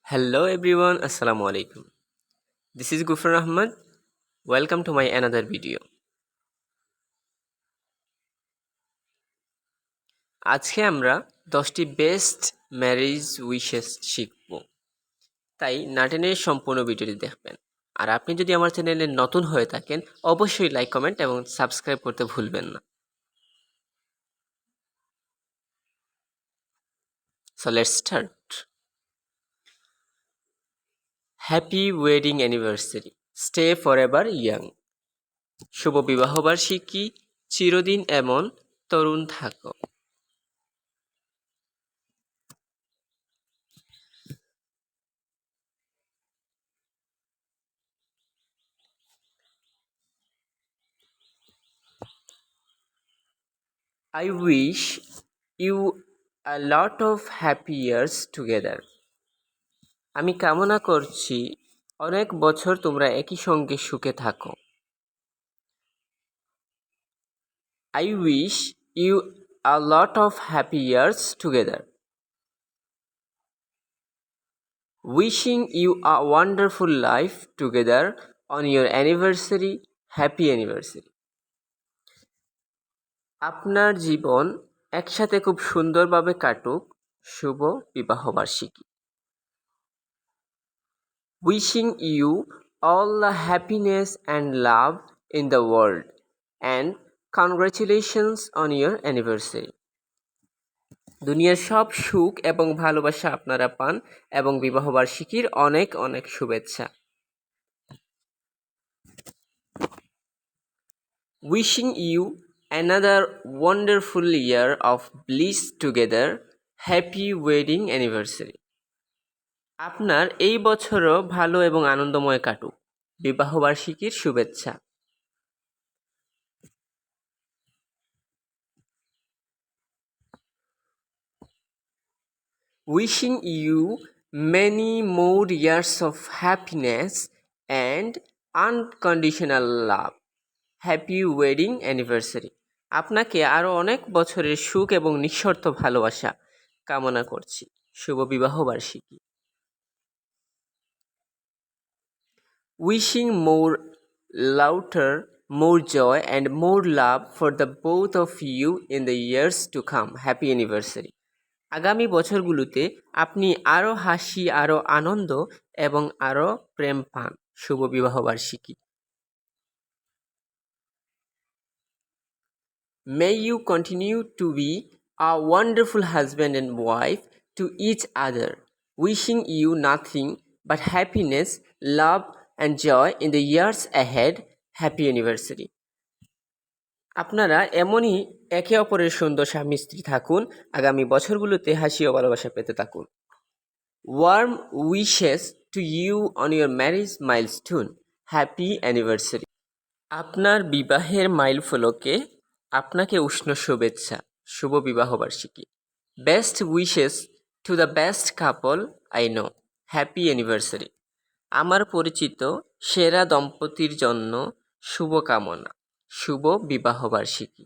Hello everyone, Assalamu alaikum. This is Gufran Ahmad. Welcome to my another video. আজকে আমরা 10টি best marriage wishes শিখব। তাই নাটেনের সম্পূর্ণ ভিডিওটি দেখবেন। আর আপনি যদি আমার চ্যানেলে নতুন হয়ে থাকেন অবশ্যই লাইক, কমেন্ট এবং সাবস্ক্রাইব করতে ভুলবেন না। So let's start. Happy wedding anniversary. Stay forever young. শুভ বিবাহবার্ষিকী, চিরদিন এমন তরুণ থাকো। I wish you a lot of happy years together. আমি কামনা করছি অনেক বছর তোমরা একই সঙ্গে সুখে থাকো। I wish you a lot of happy years together. Wishing you a wonderful life together on your anniversary. Happy anniversary. আপনার জীবন একসাথে খুব সুন্দরভাবে কাটুক। শুভ বিবাহবার্ষিকী। Wishing you all the happiness and love in the world and congratulations on your anniversary. দুনিয়ার সব সুখ এবং ভালোবাসা আপনারা পান এবং বিবাহবার্ষিকীর অনেক অনেক শুভেচ্ছা। Wishing you another wonderful year of bliss together. Happy wedding anniversary. আপনার এই বছরও ভালো এবং আনন্দময় কাটুক। বিবাহবার্ষিকীর শুভেচ্ছা। Wishing you many more years of happiness and unconditional love. Happy wedding anniversary. আপনাকে আরও অনেক বছরের সুখ এবং নিঃশর্ত ভালোবাসা কামনা করছি। শুভ বিবাহবার্ষিকী। Wishing more laughter, more joy and more love for the both of you in the years to come. Happy anniversary. আগামী বছরগুলোতে আপনি আরও হাসি, আরও আনন্দ এবং আরও প্রেম পান। শুভ বিবাহবার্ষিকী। May you continue to be a wonderful husband and wife to each other. Wishing you nothing but happiness, love and joy in the years ahead. Happy anniversary. আপনারা এমনই একে অপরের সুন্দর স্বামী স্ত্রী থাকুন। আগামী বছরগুলোতে হাসি ও ভালোবাসা পেতে থাকুন। Warm wishes to you on your marriage milestone. Happy anniversary. আপনার বিবাহের মাইলফলকে আপনাকে উষ্ণ শুভেচ্ছা। শুভ বিবাহবার্ষিকী। Best wishes to the best couple I know. Happy anniversary. আমার পরিচিত সেরা দম্পতির জন্য শুভকামনা। শুভ বিবাহবার্ষিকী।